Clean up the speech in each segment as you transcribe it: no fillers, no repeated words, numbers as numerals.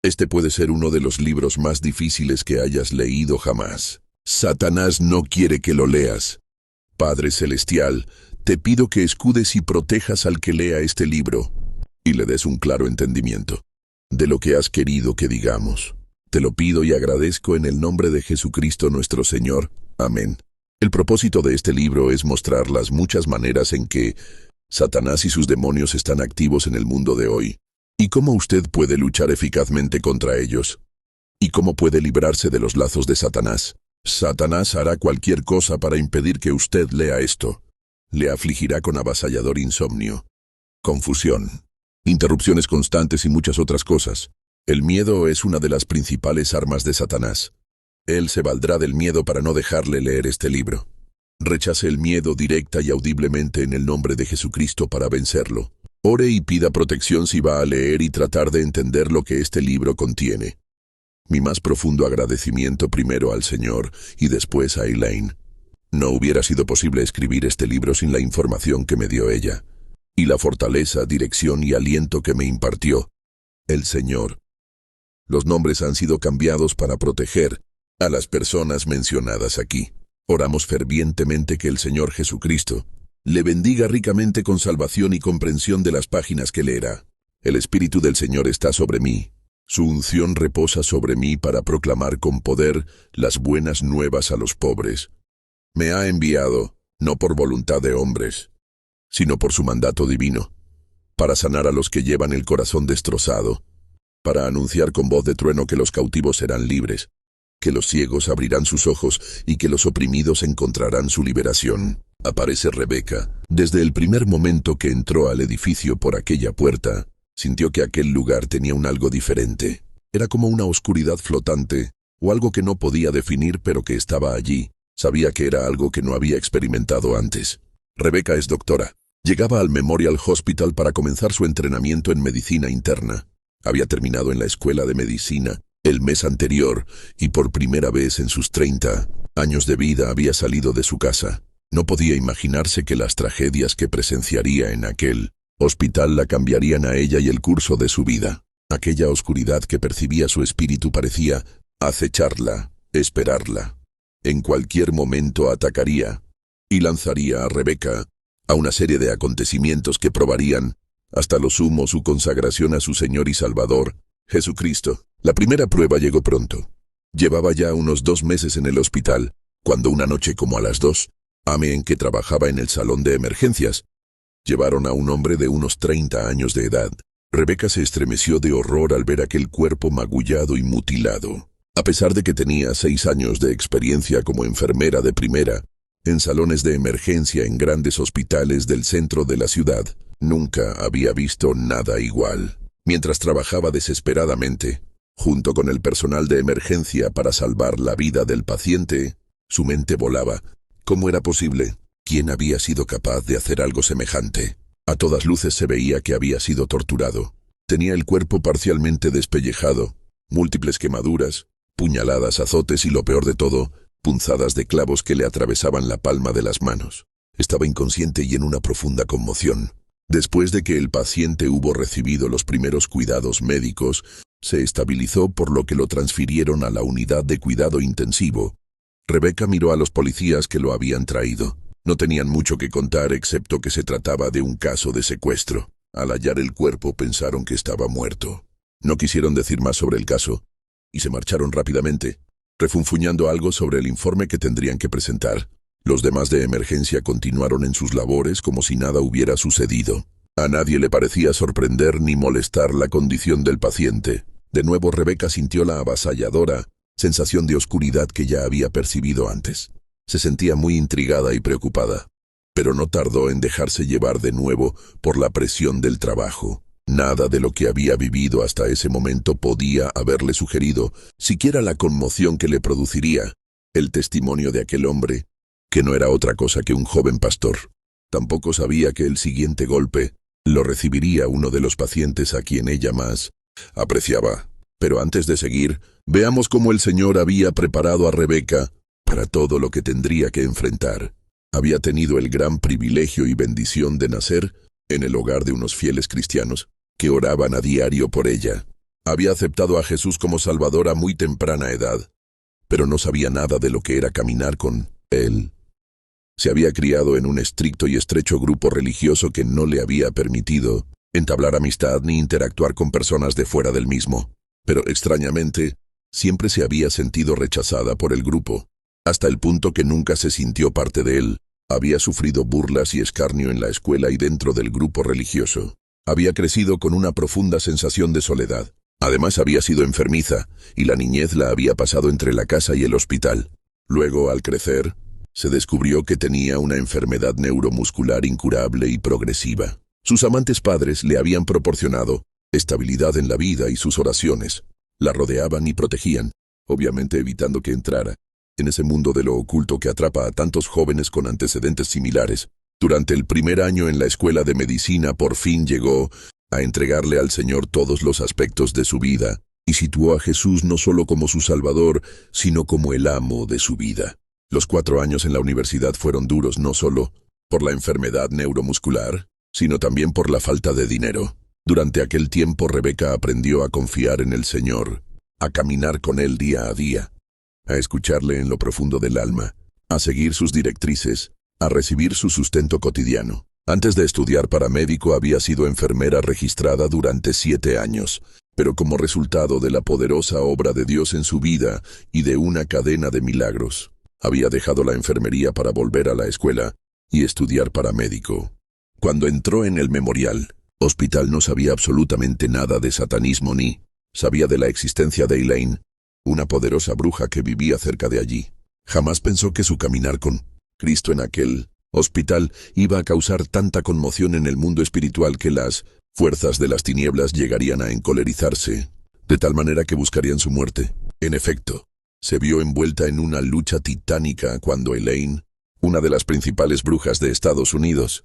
Este puede ser uno de los libros más difíciles que hayas leído jamás. Satanás no quiere que lo leas. Padre Celestial, te pido que escudes y protejas al que lea este libro y le des un claro entendimiento de lo que has querido que digamos. Te lo pido y agradezco en el nombre de Jesucristo nuestro Señor. Amén. El propósito de este libro es mostrar las muchas maneras en que Satanás y sus demonios están activos en el mundo de hoy, y cómo usted puede luchar eficazmente contra ellos, y cómo puede librarse de los lazos de Satanás. Satanás hará cualquier cosa para impedir que usted lea esto. Le afligirá con avasallador insomnio, confusión, interrupciones constantes y muchas otras cosas. El miedo es una de las principales armas de Satanás. Él se valdrá del miedo para no dejarle leer este libro. Rechace el miedo directa y audiblemente en el nombre de Jesucristo para vencerlo. Ore y pida protección si va a leer y tratar de entender lo que este libro contiene. Mi más profundo agradecimiento primero al Señor y después a Elaine. No hubiera sido posible escribir este libro sin la información que me dio ella, y la fortaleza, dirección y aliento que me impartió el Señor. Los nombres han sido cambiados para proteger a las personas mencionadas aquí. Oramos fervientemente que el Señor Jesucristo le bendiga ricamente con salvación y comprensión de las páginas que leerá. El Espíritu del Señor está sobre mí. Su unción reposa sobre mí para proclamar con poder las buenas nuevas a los pobres. Me ha enviado, no por voluntad de hombres, sino por su mandato divino, para sanar a los que llevan el corazón destrozado, para anunciar con voz de trueno que los cautivos serán libres, que los ciegos abrirán sus ojos y que los oprimidos encontrarán su liberación. Aparece Rebeca. Desde el primer momento que entró al edificio por aquella puerta, sintió que aquel lugar tenía un algo diferente. Era como una oscuridad flotante, o algo que no podía definir pero que estaba allí. Sabía que era algo que no había experimentado antes. Rebeca es doctora. Llegaba al Memorial Hospital para comenzar su entrenamiento en medicina interna. Había terminado en la escuela de medicina el mes anterior y por primera vez en sus 30 años de vida había salido de su casa. No podía imaginarse que las tragedias que presenciaría en aquel hospital la cambiarían a ella y el curso de su vida. Aquella oscuridad que percibía su espíritu parecía acecharla, esperarla. En cualquier momento atacaría y lanzaría a Rebeca a una serie de acontecimientos que probarían hasta lo sumo su consagración a su Señor y Salvador, Jesucristo. La primera prueba llegó pronto. Llevaba ya unos 2 meses en el hospital, cuando una noche como a las 2, a.m. en que trabajaba en el salón de emergencias, llevaron a un hombre de unos 30 años de edad. Rebeca se estremeció de horror al ver aquel cuerpo magullado y mutilado. A pesar de que tenía 6 años de experiencia como enfermera de primera, en salones de emergencia en grandes hospitales del centro de la ciudad, nunca había visto nada igual. Mientras trabajaba desesperadamente, junto con el personal de emergencia para salvar la vida del paciente, su mente volaba. ¿Cómo era posible? ¿Quién había sido capaz de hacer algo semejante? A todas luces se veía que había sido torturado. Tenía el cuerpo parcialmente despellejado, múltiples quemaduras, puñaladas, azotes y lo peor de todo, punzadas de clavos que le atravesaban la palma de las manos. Estaba inconsciente y en una profunda conmoción. Después de que el paciente hubo recibido los primeros cuidados médicos, se estabilizó por lo que lo transfirieron a la unidad de cuidado intensivo. Rebeca miró a los policías que lo habían traído. No tenían mucho que contar excepto que se trataba de un caso de secuestro. Al hallar el cuerpo pensaron que estaba muerto. No quisieron decir más sobre el caso y se marcharon rápidamente, refunfuñando algo sobre el informe que tendrían que presentar. Los demás de emergencia continuaron en sus labores como si nada hubiera sucedido. A nadie le parecía sorprender ni molestar la condición del paciente. De nuevo Rebeca sintió la avasalladora sensación de oscuridad que ya había percibido antes. Se sentía muy intrigada y preocupada, pero no tardó en dejarse llevar de nuevo por la presión del trabajo. Nada de lo que había vivido hasta ese momento podía haberle sugerido siquiera la conmoción que le produciría el testimonio de aquel hombre, que no era otra cosa que un joven pastor. Tampoco sabía que el siguiente golpe lo recibiría uno de los pacientes a quien ella más apreciaba. Pero antes de seguir, veamos cómo el Señor había preparado a Rebeca para todo lo que tendría que enfrentar. Había tenido el gran privilegio y bendición de nacer en el hogar de unos fieles cristianos que oraban a diario por ella. Había aceptado a Jesús como Salvador a muy temprana edad, pero no sabía nada de lo que era caminar con Él. Se había criado en un estricto y estrecho grupo religioso que no le había permitido entablar amistad ni interactuar con personas de fuera del mismo. Pero extrañamente, siempre se había sentido rechazada por el grupo, hasta el punto que nunca se sintió parte de él. Había sufrido burlas y escarnio en la escuela y dentro del grupo religioso. Había crecido con una profunda sensación de soledad. Además había sido enfermiza, y la niñez la había pasado entre la casa y el hospital. Luego, al crecer, se descubrió que tenía una enfermedad neuromuscular incurable y progresiva. Sus amantes padres le habían proporcionado estabilidad en la vida y sus oraciones la rodeaban y protegían, obviamente evitando que entrara en ese mundo de lo oculto que atrapa a tantos jóvenes con antecedentes similares. Durante el primer año en la escuela de medicina por fin llegó a entregarle al Señor todos los aspectos de su vida y situó a Jesús no solo como su Salvador, sino como el amo de su vida. Los 4 años en la universidad fueron duros no solo por la enfermedad neuromuscular, sino también por la falta de dinero. Durante aquel tiempo Rebeca aprendió a confiar en el Señor, a caminar con Él día a día, a escucharle en lo profundo del alma, a seguir sus directrices, a recibir su sustento cotidiano. Antes de estudiar para médico había sido enfermera registrada durante 7 años, pero como resultado de la poderosa obra de Dios en su vida y de una cadena de milagros, había dejado la enfermería para volver a la escuela y estudiar para médico. Cuando entró en el Memorial Hospital no sabía absolutamente nada de satanismo ni sabía de la existencia de Elaine, una poderosa bruja que vivía cerca de allí. Jamás pensó que su caminar con Cristo en aquel hospital iba a causar tanta conmoción en el mundo espiritual que las fuerzas de las tinieblas llegarían a encolerizarse, de tal manera que buscarían su muerte. En efecto, se vio envuelta en una lucha titánica cuando Elaine, una de las principales brujas de Estados Unidos,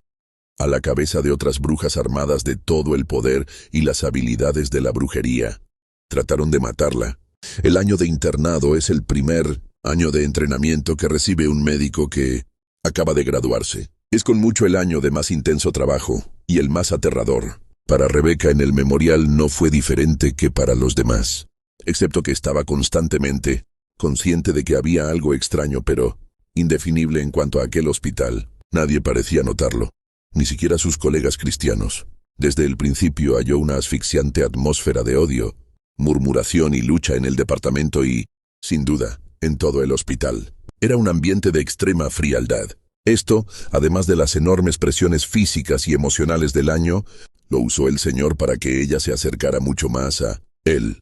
a la cabeza de otras brujas armadas de todo el poder y las habilidades de la brujería, trataron de matarla. El año de internado es el primer año de entrenamiento que recibe un médico que acaba de graduarse. Es con mucho el año de más intenso trabajo y el más aterrador. Para Rebeca en el Memorial no fue diferente que para los demás, excepto que estaba constantemente consciente de que había algo extraño pero indefinible en cuanto a aquel hospital. Nadie parecía notarlo, ni siquiera sus colegas cristianos. Desde el principio halló una asfixiante atmósfera de odio, murmuración y lucha en el departamento y, sin duda, en todo el hospital. Era un ambiente de extrema frialdad. Esto, además de las enormes presiones físicas y emocionales del año, lo usó el Señor para que ella se acercara mucho más a Él.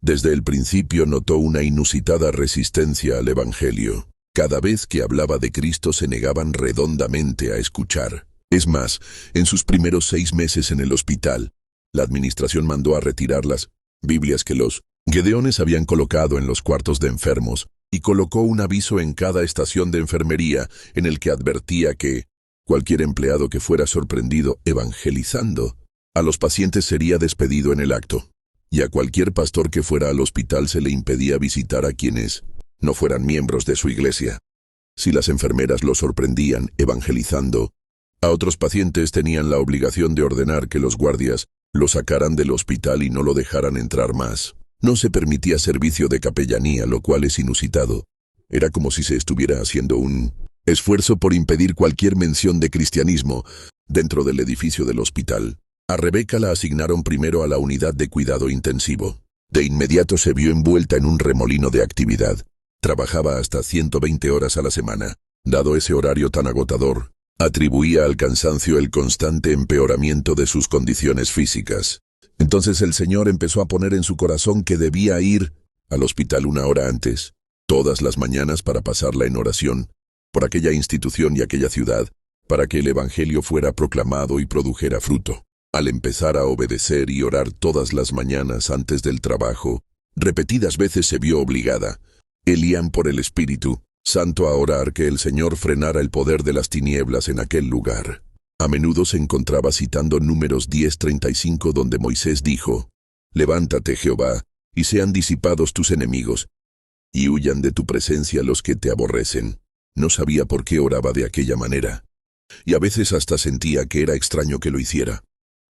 Desde el principio notó una inusitada resistencia al Evangelio. Cada vez que hablaba de Cristo se negaban redondamente a escuchar. Es más, en sus primeros 6 meses en el hospital, la administración mandó a retirar las Biblias que los Gedeones habían colocado en los cuartos de enfermos y colocó un aviso en cada estación de enfermería en el que advertía que cualquier empleado que fuera sorprendido evangelizando a los pacientes sería despedido en el acto, y a cualquier pastor que fuera al hospital se le impedía visitar a quienes no fueran miembros de su iglesia. Si las enfermeras lo sorprendían evangelizando a otros pacientes, tenían la obligación de ordenar que los guardias lo sacaran del hospital y no lo dejaran entrar más. No se permitía servicio de capellanía, lo cual es inusitado. Era como si se estuviera haciendo un esfuerzo por impedir cualquier mención de cristianismo dentro del edificio del hospital. A Rebeca la asignaron primero a la unidad de cuidado intensivo. De inmediato se vio envuelta en un remolino de actividad. Trabajaba hasta 120 horas a la semana. Dado ese horario tan agotador, atribuía al cansancio el constante empeoramiento de sus condiciones físicas. Entonces el Señor empezó a poner en su corazón que debía ir al hospital 1 hora antes, todas las mañanas, para pasarla en oración por aquella institución y aquella ciudad, para que el Evangelio fuera proclamado y produjera fruto. Al empezar a obedecer y orar todas las mañanas antes del trabajo, repetidas veces se vio obligada, Elian por el Espíritu Santo, a orar que el Señor frenara el poder de las tinieblas en aquel lugar. A menudo se encontraba citando Números 10:35, donde Moisés dijo: «Levántate, Jehová, y sean disipados tus enemigos, y huyan de tu presencia los que te aborrecen». No sabía por qué oraba de aquella manera, y a veces hasta sentía que era extraño que lo hiciera.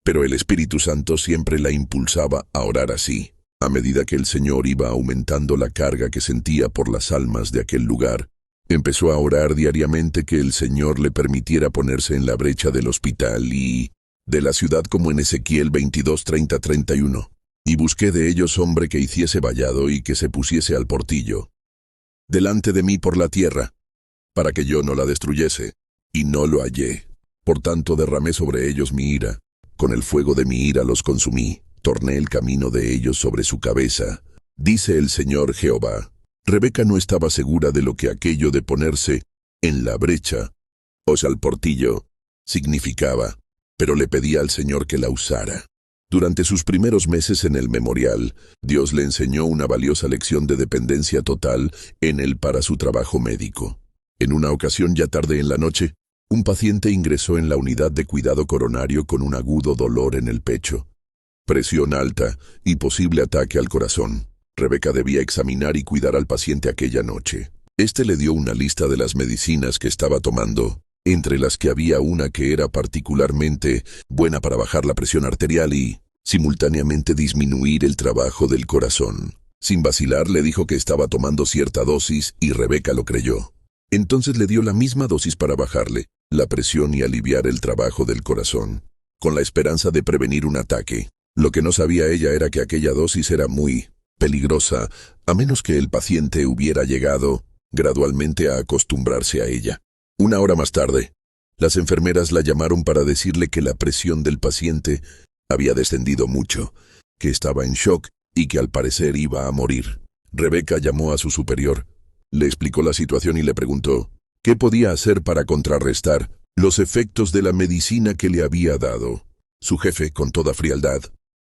Pero el Espíritu Santo siempre la impulsaba a orar así. A medida que el Señor iba aumentando la carga que sentía por las almas de aquel lugar, empezó a orar diariamente que el Señor le permitiera ponerse en la brecha del hospital y de la ciudad, como en Ezequiel 22:30-31. Y busqué de ellos hombre que hiciese vallado y que se pusiese al portillo delante de mí por la tierra, para que yo no la destruyese, y no lo hallé. Por tanto derramé sobre ellos mi ira, con el fuego de mi ira los consumí, torné el camino de ellos sobre su cabeza. Dice el Señor Jehová. Rebeca no estaba segura de lo que aquello de ponerse en la brecha, o sea, al portillo, significaba, pero le pedía al Señor que la usara. Durante sus primeros meses en el memorial, Dios le enseñó una valiosa lección de dependencia total en él para su trabajo médico. En una ocasión ya tarde en la noche, un paciente ingresó en la unidad de cuidado coronario con un agudo dolor en el pecho, presión alta y posible ataque al corazón. Rebeca debía examinar y cuidar al paciente aquella noche. Este le dio una lista de las medicinas que estaba tomando, entre las que había una que era particularmente buena para bajar la presión arterial y, simultáneamente, disminuir el trabajo del corazón. Sin vacilar, le dijo que estaba tomando cierta dosis y Rebeca lo creyó. Entonces le dio la misma dosis para bajarle la presión y aliviar el trabajo del corazón, con la esperanza de prevenir un ataque. Lo que no sabía ella era que aquella dosis era muy peligrosa, a menos que el paciente hubiera llegado gradualmente a acostumbrarse a ella. Una hora más tarde, las enfermeras la llamaron para decirle que la presión del paciente había descendido mucho, que estaba en shock y que al parecer iba a morir. Rebeca llamó a su superior, le explicó la situación y le preguntó qué podía hacer para contrarrestar los efectos de la medicina que le había dado. Su jefe, con toda frialdad,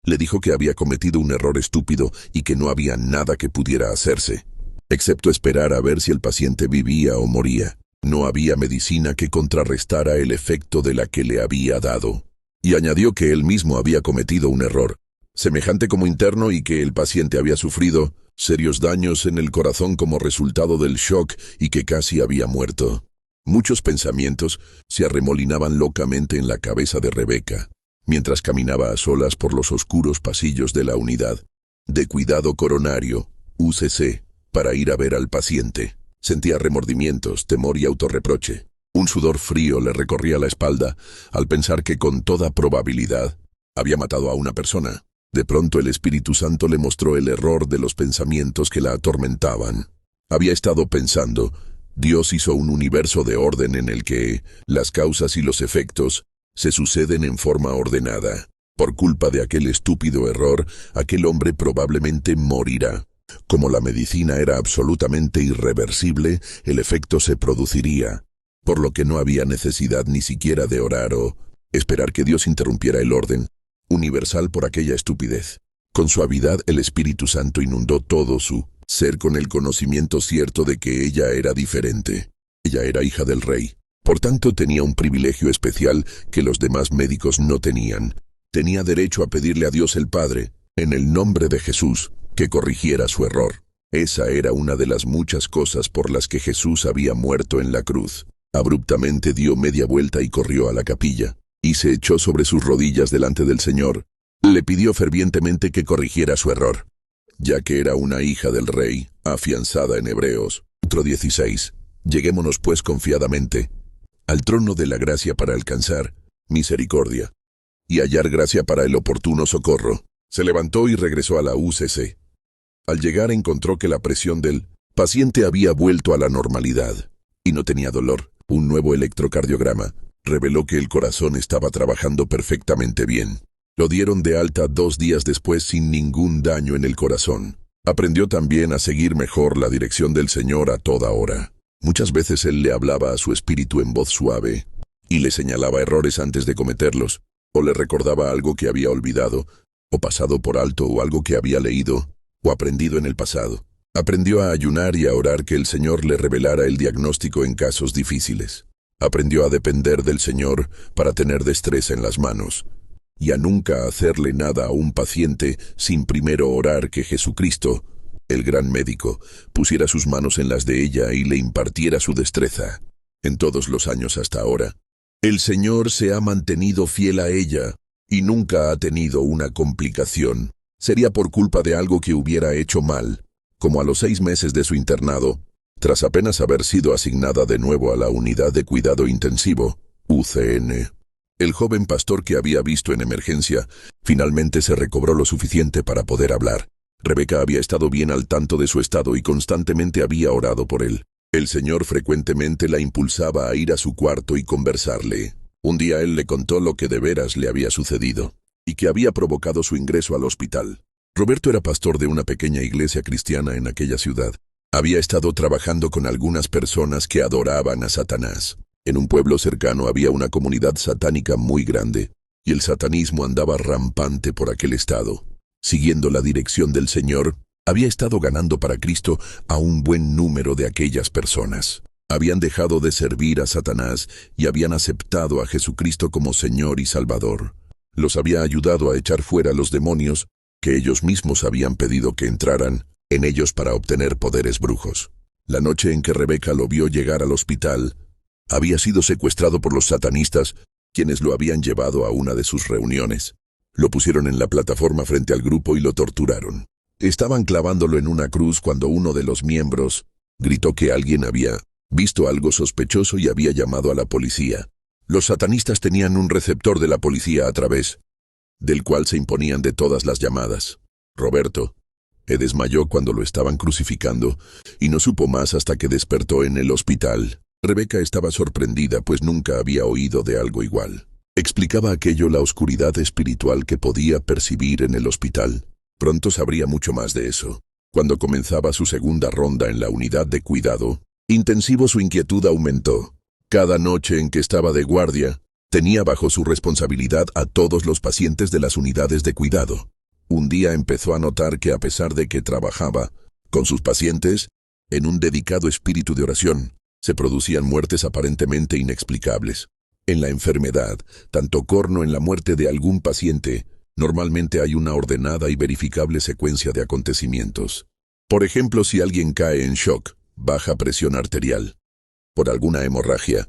le dijo que había cometido un error estúpido y que no había nada que pudiera hacerse, excepto esperar a ver si el paciente vivía o moría. No había medicina que contrarrestara el efecto de la que le había dado. Y añadió que él mismo había cometido un error, semejante como interno, y que el paciente había sufrido serios daños en el corazón como resultado del shock y que casi había muerto. Muchos pensamientos se arremolinaban locamente en la cabeza de Rebeca, mientras caminaba a solas por los oscuros pasillos de la unidad de cuidado coronario, UCC, para ir a ver al paciente. Sentía remordimientos, temor y autorreproche. Un sudor frío le recorría la espalda al pensar que con toda probabilidad había matado a una persona. De pronto el Espíritu Santo le mostró el error de los pensamientos que la atormentaban. Había estado pensando, Dios hizo un universo de orden en el que las causas y los efectos se suceden en forma ordenada. Por culpa de aquel estúpido error, aquel hombre probablemente morirá. Como la medicina era absolutamente irreversible, el efecto se produciría, por lo que no había necesidad ni siquiera de orar o esperar que Dios interrumpiera el orden universal por aquella estupidez. Con suavidad el Espíritu Santo inundó todo su ser con el conocimiento cierto de que ella era diferente. Ella era hija del rey. Por tanto, tenía un privilegio especial que los demás médicos no tenían. Tenía derecho a pedirle a Dios el Padre, en el nombre de Jesús, que corrigiera su error. Esa era una de las muchas cosas por las que Jesús había muerto en la cruz. Abruptamente dio media vuelta y corrió a la capilla, y se echó sobre sus rodillas delante del Señor. Le pidió fervientemente que corrigiera su error, ya que era una hija del rey, afianzada en Hebreos 4:16. Lleguémonos pues confiadamente al trono de la gracia para alcanzar misericordia y hallar gracia para el oportuno socorro. Se levantó y regresó a la UCC. Al llegar encontró que la presión del paciente había vuelto a la normalidad y no tenía dolor. Un nuevo electrocardiograma reveló que el corazón estaba trabajando perfectamente bien. Lo dieron de alta 2 días después sin ningún daño en el corazón. Aprendió también a seguir mejor la dirección del Señor a toda hora. Muchas veces él le hablaba a su espíritu en voz suave y le señalaba errores antes de cometerlos, o le recordaba algo que había olvidado o pasado por alto, o algo que había leído o aprendido en el pasado. Aprendió a ayunar y a orar que el Señor le revelara el diagnóstico en casos difíciles. Aprendió a depender del Señor para tener destreza en las manos, y a nunca hacerle nada a un paciente sin primero orar que Jesucristo, el gran médico, pusiera sus manos en las de ella y le impartiera su destreza. En todos los años hasta ahora, el Señor se ha mantenido fiel a ella, y nunca ha tenido una complicación. Sería por culpa de algo que hubiera hecho mal, como a los 6 meses de su internado, tras apenas haber sido asignada de nuevo a la Unidad de Cuidado Intensivo, UCN. El joven pastor que había visto en emergencia finalmente se recobró lo suficiente para poder hablar. Rebeca había estado bien al tanto de su estado y constantemente había orado por él. El Señor frecuentemente la impulsaba a ir a su cuarto y conversarle. Un día él le contó lo que de veras le había sucedido y que había provocado su ingreso al hospital. Roberto era pastor de una pequeña iglesia cristiana en aquella ciudad. Había estado trabajando con algunas personas que adoraban a Satanás. En un pueblo cercano había una comunidad satánica muy grande, y el satanismo andaba rampante por aquel estado. Siguiendo la dirección del Señor, había estado ganando para Cristo a un buen número de aquellas personas. Habían dejado de servir a Satanás y habían aceptado a Jesucristo como Señor y Salvador. Los había ayudado a echar fuera los demonios que ellos mismos habían pedido que entraran en ellos para obtener poderes brujos. La noche en que Rebeca lo vio llegar al hospital, había sido secuestrado por los satanistas, quienes lo habían llevado a una de sus reuniones. Lo pusieron en la plataforma frente al grupo y lo torturaron. Estaban clavándolo en una cruz cuando uno de los miembros gritó que alguien había visto algo sospechoso y había llamado a la policía. Los satanistas tenían un receptor de la policía a través del cual se imponían de todas las llamadas. Roberto desmayó cuando lo estaban crucificando y no supo más hasta que despertó en el hospital. Rebeca estaba sorprendida, pues nunca había oído de algo igual. Explicaba aquello la oscuridad espiritual que podía percibir en el hospital. Pronto sabría mucho más de eso. Cuando comenzaba su segunda ronda en la unidad de cuidado intensivo, su inquietud aumentó. Cada noche en que estaba de guardia, tenía bajo su responsabilidad a todos los pacientes de las unidades de cuidado. Un día empezó a notar que a pesar de que trabajaba con sus pacientes en un dedicado espíritu de oración, se producían muertes aparentemente inexplicables. En la enfermedad, tanto como en la muerte de algún paciente, normalmente hay una ordenada y verificable secuencia de acontecimientos. Por ejemplo, si alguien cae en shock, baja presión arterial, por alguna hemorragia,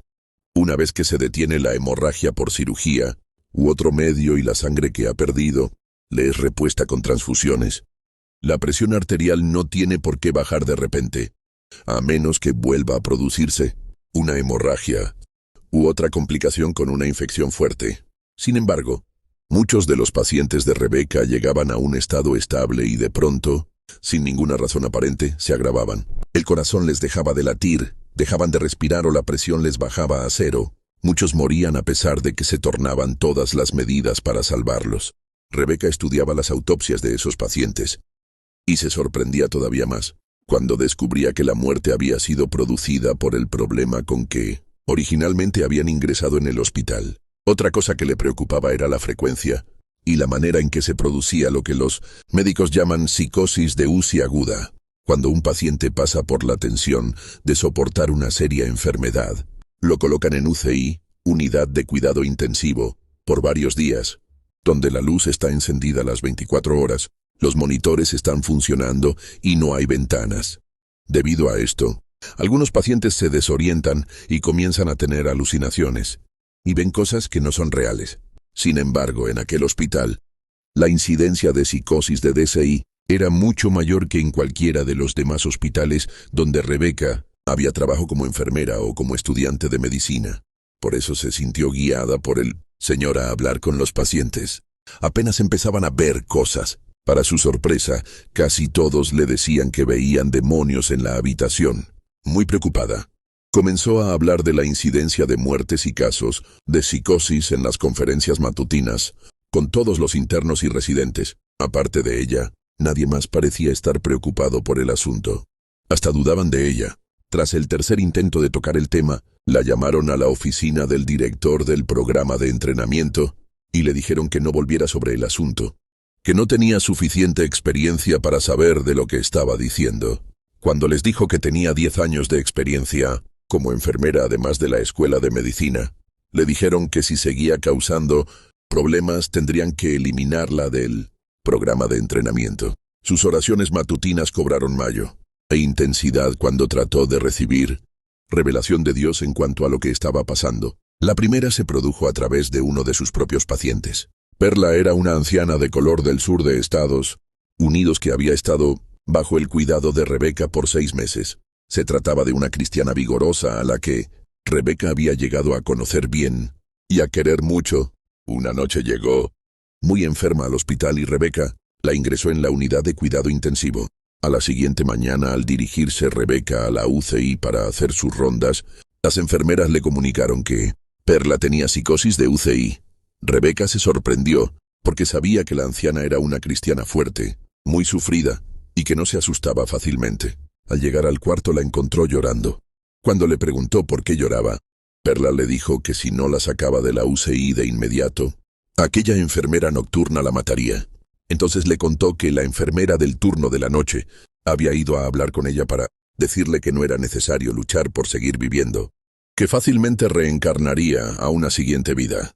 una vez que se detiene la hemorragia por cirugía u otro medio y la sangre que ha perdido le es repuesta con transfusiones, la presión arterial no tiene por qué bajar de repente, a menos que vuelva a producirse una hemorragia u otra complicación con una infección fuerte. Sin embargo, muchos de los pacientes de Rebeca llegaban a un estado estable y de pronto, sin ninguna razón aparente, se agravaban. El corazón les dejaba de latir, dejaban de respirar o la presión les bajaba a 0. Muchos morían a pesar de que se tornaban todas las medidas para salvarlos. Rebeca estudiaba las autopsias de esos pacientes y se sorprendía todavía más cuando descubría que la muerte había sido producida por el problema con que originalmente habían ingresado en el hospital. Otra cosa que le preocupaba era la frecuencia y la manera en que se producía lo que los médicos llaman psicosis de UCI aguda, cuando un paciente pasa por la tensión de soportar una seria enfermedad. Lo colocan en UCI, unidad de cuidado intensivo, por varios días, donde la luz está encendida las 24 horas, los monitores están funcionando y no hay ventanas. Debido a esto, algunos pacientes se desorientan y comienzan a tener alucinaciones, y ven cosas que no son reales. Sin embargo, en aquel hospital, la incidencia de psicosis de DCI era mucho mayor que en cualquiera de los demás hospitales donde Rebeca había trabajado como enfermera o como estudiante de medicina. Por eso se sintió guiada por el Señor a hablar con los pacientes. Apenas empezaban a ver cosas. Para su sorpresa, casi todos le decían que veían demonios en la habitación. Muy preocupada, comenzó a hablar de la incidencia de muertes y casos de psicosis en las conferencias matutinas, con todos los internos y residentes. Aparte de ella, nadie más parecía estar preocupado por el asunto. Hasta dudaban de ella. Tras el tercer intento de tocar el tema, la llamaron a la oficina del director del programa de entrenamiento y le dijeron que no volviera sobre el asunto, que no tenía suficiente experiencia para saber de lo que estaba diciendo. Cuando les dijo que tenía 10 años de experiencia como enfermera además de la escuela de medicina, le dijeron que si seguía causando problemas tendrían que eliminarla del programa de entrenamiento. Sus oraciones matutinas cobraron mayo e intensidad cuando trató de recibir revelación de Dios en cuanto a lo que estaba pasando. La primera se produjo a través de uno de sus propios pacientes. Perla era una anciana de color del sur de Estados Unidos que había estado bajo el cuidado de Rebeca por 6 meses. Se trataba de una cristiana vigorosa a la que Rebeca había llegado a conocer bien y a querer mucho. Una noche llegó muy enferma al hospital y Rebeca la ingresó en la unidad de cuidado intensivo. A la siguiente mañana, al dirigirse Rebeca a la UCI para hacer sus rondas, las enfermeras le comunicaron que Perla tenía psicosis de UCI. Rebeca se sorprendió porque sabía que la anciana era una cristiana fuerte, muy sufrida y que no se asustaba fácilmente. Al llegar al cuarto la encontró llorando. Cuando le preguntó por qué lloraba, Perla le dijo que si no la sacaba de la UCI de inmediato, aquella enfermera nocturna la mataría. Entonces le contó que la enfermera del turno de la noche había ido a hablar con ella para decirle que no era necesario luchar por seguir viviendo, que fácilmente reencarnaría a una siguiente vida,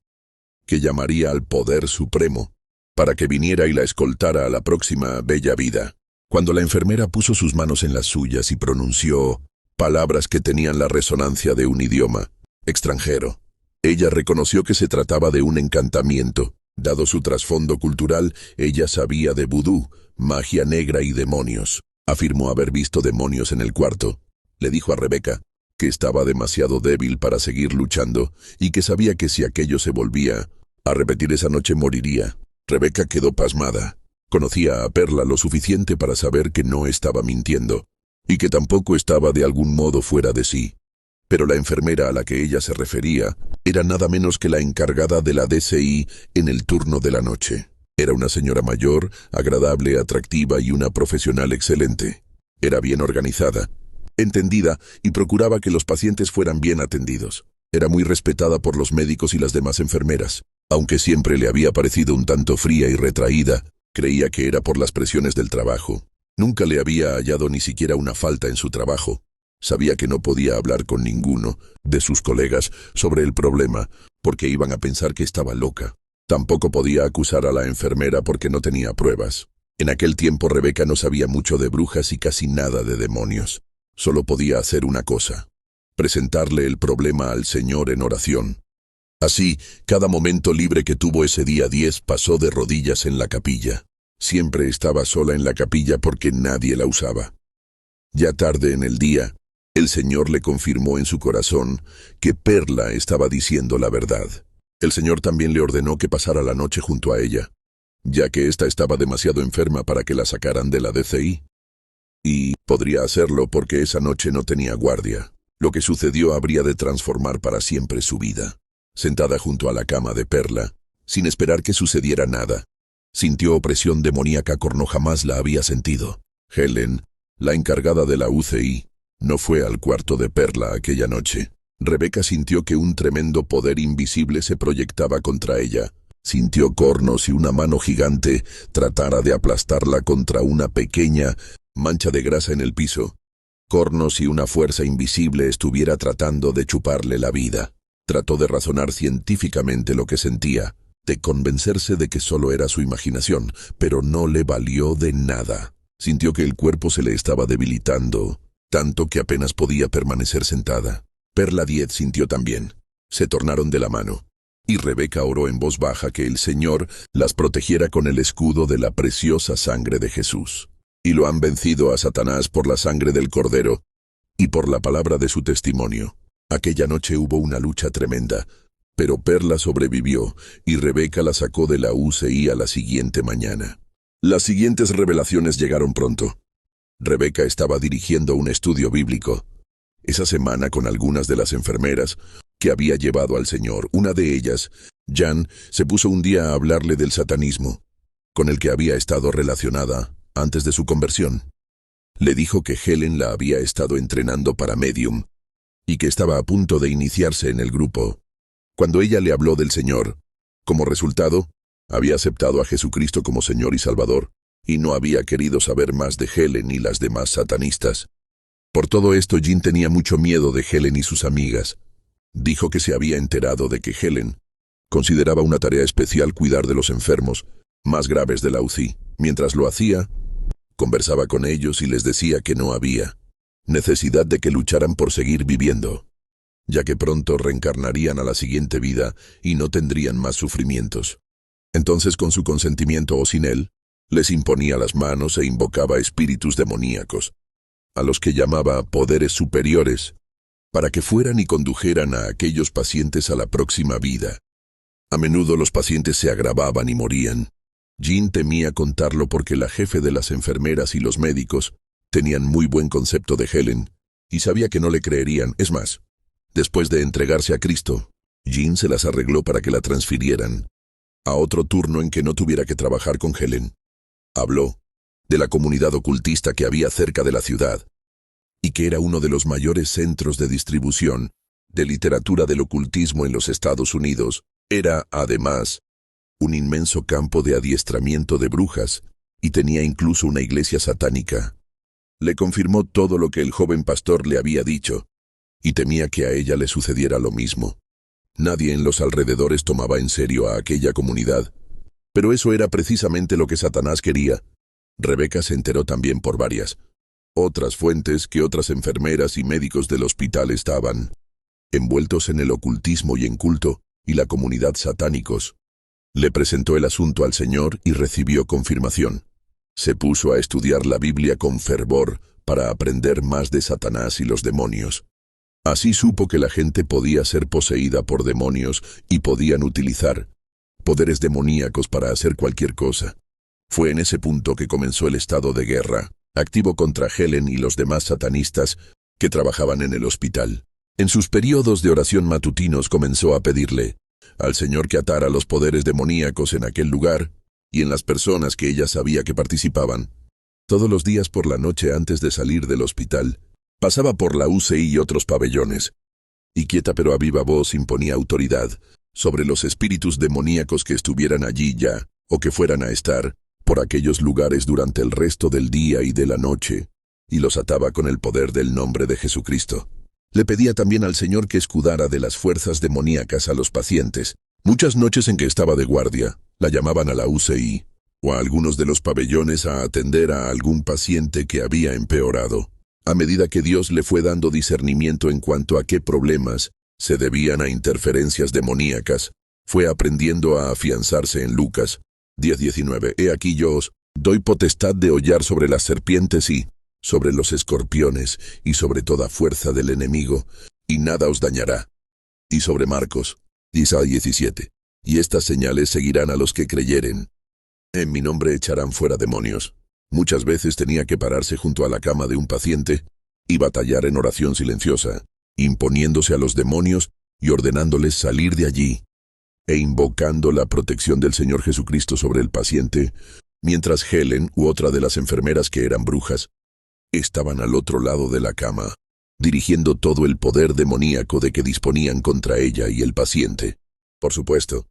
que llamaría al Poder Supremo para que viniera y la escoltara a la próxima bella vida. Cuando la enfermera puso sus manos en las suyas y pronunció palabras que tenían la resonancia de un idioma extranjero, ella reconoció que se trataba de un encantamiento. Dado su trasfondo cultural, ella sabía de vudú, magia negra y demonios. Afirmó haber visto demonios en el cuarto. Le dijo a Rebeca que estaba demasiado débil para seguir luchando y que sabía que si aquello se volvía a repetir esa noche moriría. Rebeca quedó pasmada. Conocía a Perla lo suficiente para saber que no estaba mintiendo y que tampoco estaba de algún modo fuera de sí. Pero la enfermera a la que ella se refería era nada menos que la encargada de la DCI en el turno de la noche. Era una señora mayor, agradable, atractiva y una profesional excelente. Era bien organizada, entendida y procuraba que los pacientes fueran bien atendidos. Era muy respetada por los médicos y las demás enfermeras. Aunque siempre le había parecido un tanto fría y retraída, creía que era por las presiones del trabajo. Nunca le había hallado ni siquiera una falta en su trabajo. Sabía que no podía hablar con ninguno de sus colegas sobre el problema porque iban a pensar que estaba loca. Tampoco podía acusar a la enfermera porque no tenía pruebas. En aquel tiempo Rebeca no sabía mucho de brujas y casi nada de demonios. Solo podía hacer una cosa: presentarle el problema al Señor en oración. Así, cada momento libre que tuvo ese día 10 pasó de rodillas en la capilla. Siempre estaba sola en la capilla porque nadie la usaba. Ya tarde en el día, el Señor le confirmó en su corazón que Perla estaba diciendo la verdad. El Señor también le ordenó que pasara la noche junto a ella, ya que ésta estaba demasiado enferma para que la sacaran de la DCI. Y podría hacerlo porque esa noche no tenía guardia. Lo que sucedió habría de transformar para siempre su vida. Sentada junto a la cama de Perla, sin esperar que sucediera nada, sintió opresión demoníaca como jamás la había sentido. Helen, la encargada de la UCI, no fue al cuarto de Perla aquella noche. Rebeca sintió que un tremendo poder invisible se proyectaba contra ella. Sintió cornos y una mano gigante tratara de aplastarla contra una pequeña mancha de grasa en el piso. Cornos y una fuerza invisible estuviera tratando de chuparle la vida. Trató de razonar científicamente lo que sentía, de convencerse de que solo era su imaginación, pero no le valió de nada. Sintió que el cuerpo se le estaba debilitando, tanto que apenas podía permanecer sentada. Perla 10 sintió también. Se tornaron de la mano, y Rebeca oró en voz baja que el Señor las protegiera con el escudo de la preciosa sangre de Jesús. Y lo han vencido a Satanás por la sangre del Cordero y por la palabra de su testimonio. Aquella noche hubo una lucha tremenda, pero Perla sobrevivió y Rebeca la sacó de la UCI a la siguiente mañana. Las siguientes revelaciones llegaron pronto. Rebeca estaba dirigiendo un estudio bíblico esa semana con algunas de las enfermeras que había llevado al Señor. Una de ellas, Jan, se puso un día a hablarle del satanismo, con el que había estado relacionada antes de su conversión. Le dijo que Helen la había estado entrenando para medium y que estaba a punto de iniciarse en el grupo. Cuando ella le habló del Señor, como resultado, había aceptado a Jesucristo como Señor y Salvador, y no había querido saber más de Helen y las demás satanistas. Por todo esto, Jean tenía mucho miedo de Helen y sus amigas. Dijo que se había enterado de que Helen consideraba una tarea especial cuidar de los enfermos más graves de la UCI. Mientras lo hacía, conversaba con ellos y les decía que no había necesidad de que lucharan por seguir viviendo, ya que pronto reencarnarían a la siguiente vida y no tendrían más sufrimientos. Entonces, con su consentimiento o sin él, les imponía las manos e invocaba espíritus demoníacos, a los que llamaba poderes superiores, para que fueran y condujeran a aquellos pacientes a la próxima vida. A menudo los pacientes se agravaban y morían. Jean temía contarlo porque la jefe de las enfermeras y los médicos tenían muy buen concepto de Helen, y sabía que no le creerían. Es más, después de entregarse a Cristo, Jean se las arregló para que la transfirieran a otro turno en que no tuviera que trabajar con Helen. Habló de la comunidad ocultista que había cerca de la ciudad, y que era uno de los mayores centros de distribución de literatura del ocultismo en los Estados Unidos. Era, además, un inmenso campo de adiestramiento de brujas, y tenía incluso una iglesia satánica. Le confirmó todo lo que el joven pastor le había dicho, y temía que a ella le sucediera lo mismo. Nadie en los alrededores tomaba en serio a aquella comunidad, pero eso era precisamente lo que Satanás quería. Rebeca se enteró también por varias otras fuentes que otras enfermeras y médicos del hospital estaban envueltos en el ocultismo y en culto, y la comunidad satánicos. Le presentó el asunto al Señor y recibió confirmación. Se puso a estudiar la Biblia con fervor para aprender más de Satanás y los demonios. Así supo que la gente podía ser poseída por demonios y podían utilizar poderes demoníacos para hacer cualquier cosa. Fue en ese punto que comenzó el estado de guerra, activo contra Helen y los demás satanistas que trabajaban en el hospital. En sus periodos de oración matutinos comenzó a pedirle al Señor que atara los poderes demoníacos en aquel lugar y en las personas que ella sabía que participaban. Todos los días por la noche antes de salir del hospital, pasaba por la UCI y otros pabellones, y quieta pero a viva voz imponía autoridad sobre los espíritus demoníacos que estuvieran allí ya, o que fueran a estar por aquellos lugares durante el resto del día y de la noche, y los ataba con el poder del nombre de Jesucristo. Le pedía también al Señor que escudara de las fuerzas demoníacas a los pacientes. Muchas noches en que estaba de guardia, la llamaban a la UCI, o a algunos de los pabellones a atender a algún paciente que había empeorado. A medida que Dios le fue dando discernimiento en cuanto a qué problemas se debían a interferencias demoníacas, fue aprendiendo a afianzarse en Lucas 10:19. He aquí yo os doy potestad de hollar sobre las serpientes y sobre los escorpiones y sobre toda fuerza del enemigo, y nada os dañará. Y sobre Marcos 10:17. Y estas señales seguirán a los que creyeren. En mi nombre echarán fuera demonios. Muchas veces tenía que pararse junto a la cama de un paciente y batallar en oración silenciosa, imponiéndose a los demonios y ordenándoles salir de allí, e invocando la protección del Señor Jesucristo sobre el paciente, mientras Helen u otra de las enfermeras que eran brujas estaban al otro lado de la cama, dirigiendo todo el poder demoníaco de que disponían contra ella y el paciente. Por supuesto,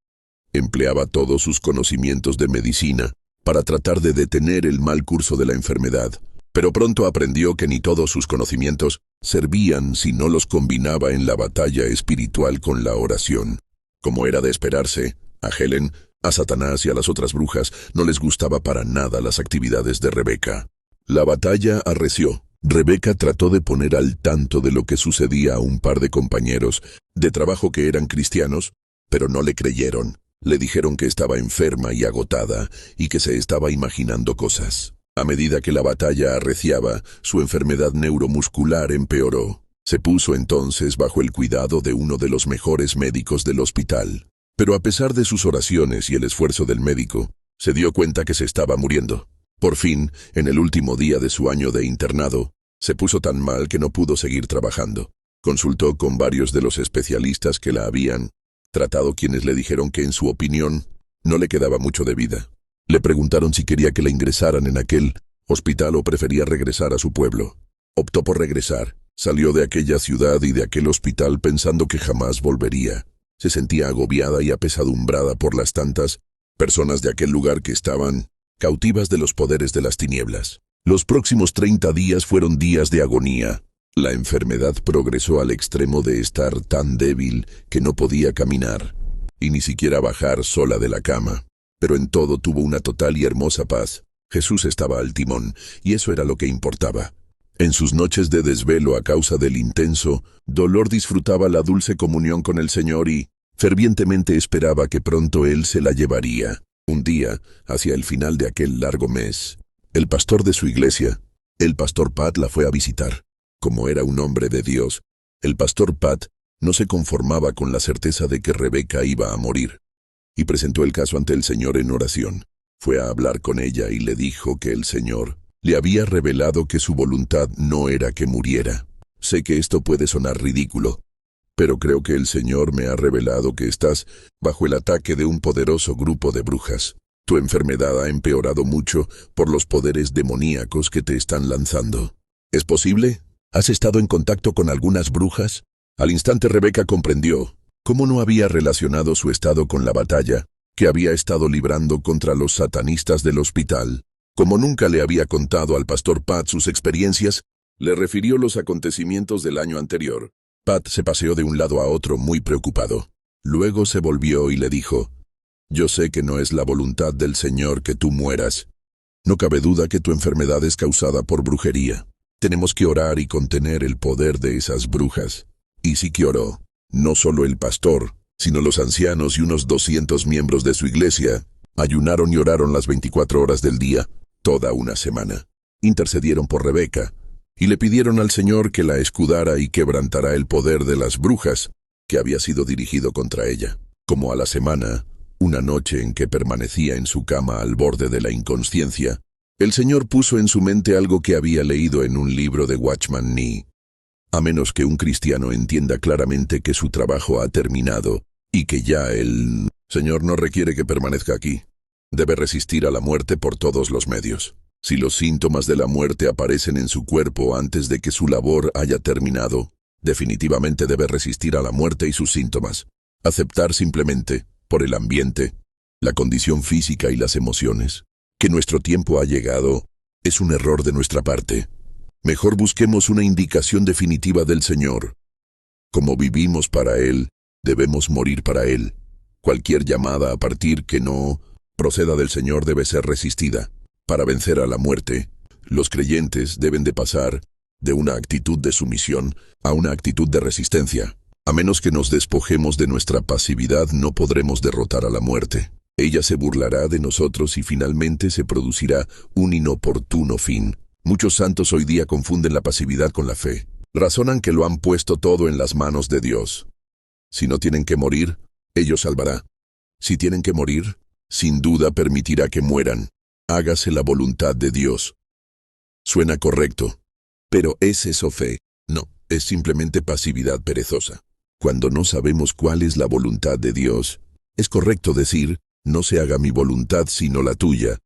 empleaba todos sus conocimientos de medicina para tratar de detener el mal curso de la enfermedad, pero pronto aprendió que ni todos sus conocimientos servían si no los combinaba en la batalla espiritual con la oración. Como era de esperarse, a Helen, a Satanás y a las otras brujas no les gustaba para nada las actividades de Rebeca. La batalla arreció. Rebeca trató de poner al tanto de lo que sucedía a un par de compañeros de trabajo que eran cristianos, pero no le creyeron. Le dijeron que estaba enferma y agotada y que se estaba imaginando cosas. A medida que la batalla arreciaba, su enfermedad neuromuscular empeoró. Se puso entonces bajo el cuidado de uno de los mejores médicos del hospital. Pero a pesar de sus oraciones y el esfuerzo del médico, se dio cuenta que se estaba muriendo. Por fin, en el último día de su año de internado, se puso tan mal que no pudo seguir trabajando. Consultó con varios de los especialistas que la habían tratado, quienes le dijeron que en su opinión no le quedaba mucho de vida. Le preguntaron si quería que la ingresaran en aquel hospital o prefería regresar a su pueblo. Optó por regresar. Salió de aquella ciudad y de aquel hospital pensando que jamás volvería. Se sentía agobiada y apesadumbrada por las tantas personas de aquel lugar que estaban cautivas de los poderes de las tinieblas. Los próximos 30 días fueron días de agonía. La enfermedad progresó al extremo de estar tan débil que no podía caminar, y ni siquiera bajar sola de la cama. Pero en todo tuvo una total y hermosa paz. Jesús estaba al timón, y eso era lo que importaba. En sus noches de desvelo a causa del intenso dolor disfrutaba la dulce comunión con el Señor y fervientemente esperaba que pronto Él se la llevaría. Un día, hacia el final de aquel largo mes, el pastor de su iglesia, el pastor Pat, la fue a visitar. Como era un hombre de Dios, el pastor Pat no se conformaba con la certeza de que Rebeca iba a morir, y presentó el caso ante el Señor en oración. Fue a hablar con ella y le dijo que el Señor le había revelado que su voluntad no era que muriera. Sé que esto puede sonar ridículo, pero creo que el Señor me ha revelado que estás bajo el ataque de un poderoso grupo de brujas. Tu enfermedad ha empeorado mucho por los poderes demoníacos que te están lanzando. ¿Es posible? ¿Has estado en contacto con algunas brujas? Al instante Rebeca comprendió cómo no había relacionado su estado con la batalla que había estado librando contra los satanistas del hospital. Como nunca le había contado al pastor Pat sus experiencias, le refirió los acontecimientos del año anterior. Pat se paseó de un lado a otro muy preocupado. Luego se volvió y le dijo: «Yo sé que no es la voluntad del Señor que tú mueras. No cabe duda que tu enfermedad es causada por brujería. Tenemos que orar y contener el poder de esas brujas». Y sí que oró. No solo el pastor, sino los ancianos y unos 200 miembros de su iglesia ayunaron y oraron las 24 horas del día, toda una semana. Intercedieron por Rebeca y le pidieron al Señor que la escudara y quebrantara el poder de las brujas que había sido dirigido contra ella. Como a la semana, una noche en que permanecía en su cama al borde de la inconsciencia, el Señor puso en su mente algo que había leído en un libro de Watchman Nee. A menos que un cristiano entienda claramente que su trabajo ha terminado y que ya el Señor no requiere que permanezca aquí, debe resistir a la muerte por todos los medios. Si los síntomas de la muerte aparecen en su cuerpo antes de que su labor haya terminado, definitivamente debe resistir a la muerte y sus síntomas. Aceptar simplemente, por el ambiente, la condición física y las emociones, que nuestro tiempo ha llegado, es un error de nuestra parte. Mejor busquemos una indicación definitiva del Señor. Como vivimos para Él, debemos morir para Él. Cualquier llamada a partir que no proceda del Señor debe ser resistida. Para vencer a la muerte, los creyentes deben de pasar de una actitud de sumisión a una actitud de resistencia. A menos que nos despojemos de nuestra pasividad, no podremos derrotar a la muerte. Ella se burlará de nosotros y finalmente se producirá un inoportuno fin. Muchos santos hoy día confunden la pasividad con la fe. Razonan que lo han puesto todo en las manos de Dios. Si no tienen que morir, Él salvará. Si tienen que morir, sin duda permitirá que mueran. Hágase la voluntad de Dios. Suena correcto. Pero ¿es eso fe? No, es simplemente pasividad perezosa. Cuando no sabemos cuál es la voluntad de Dios, es correcto decir: no se haga mi voluntad sino la tuya.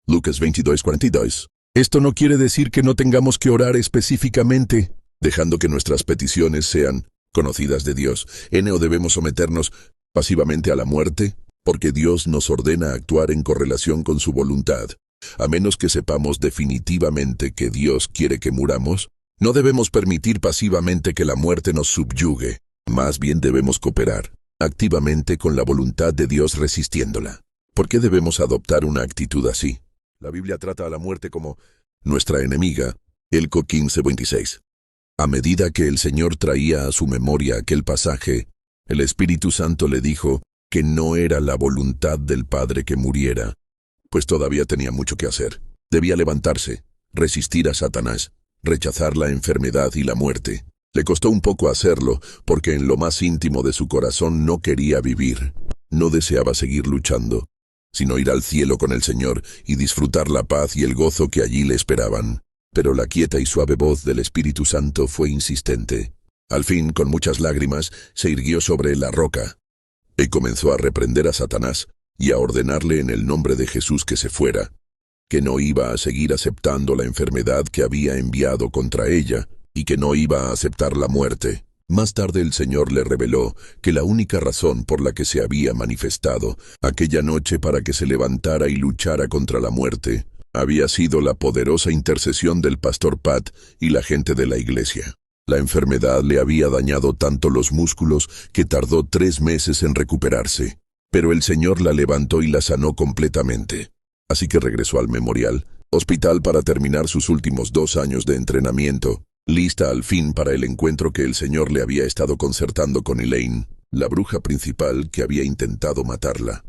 Lucas 22:42. Esto no quiere decir que no tengamos que orar específicamente, dejando que nuestras peticiones sean conocidas de Dios. ¿O debemos someternos pasivamente a la muerte? Porque Dios nos ordena actuar en correlación con su voluntad. A menos que sepamos definitivamente que Dios quiere que muramos, no debemos permitir pasivamente que la muerte nos subyugue. Más bien debemos cooperar activamente con la voluntad de Dios resistiéndola. ¿Por qué debemos adoptar una actitud así? La Biblia trata a la muerte como nuestra enemiga, Elco 15:26. A medida que el Señor traía a su memoria aquel pasaje, el Espíritu Santo le dijo que no era la voluntad del Padre que muriera, pues todavía tenía mucho que hacer. Debía levantarse, resistir a Satanás, rechazar la enfermedad y la muerte. Le costó un poco hacerlo, porque en lo más íntimo de su corazón no quería vivir. No deseaba seguir luchando, sino ir al cielo con el Señor y disfrutar la paz y el gozo que allí le esperaban. Pero la quieta y suave voz del Espíritu Santo fue insistente. Al fin, con muchas lágrimas, se irguió sobre la roca y comenzó a reprender a Satanás y a ordenarle en el nombre de Jesús que se fuera, que no iba a seguir aceptando la enfermedad que había enviado contra ella y que no iba a aceptar la muerte. Más tarde el Señor le reveló que la única razón por la que se había manifestado aquella noche para que se levantara y luchara contra la muerte había sido la poderosa intercesión del pastor Pat y la gente de la iglesia. La enfermedad le había dañado tanto los músculos que tardó 3 meses en recuperarse, pero el Señor la levantó y la sanó completamente. Así que regresó al Memorial Hospital para terminar sus últimos 2 años de entrenamiento, lista al fin para el encuentro que el Señor le había estado concertando con Elaine, la bruja principal que había intentado matarla.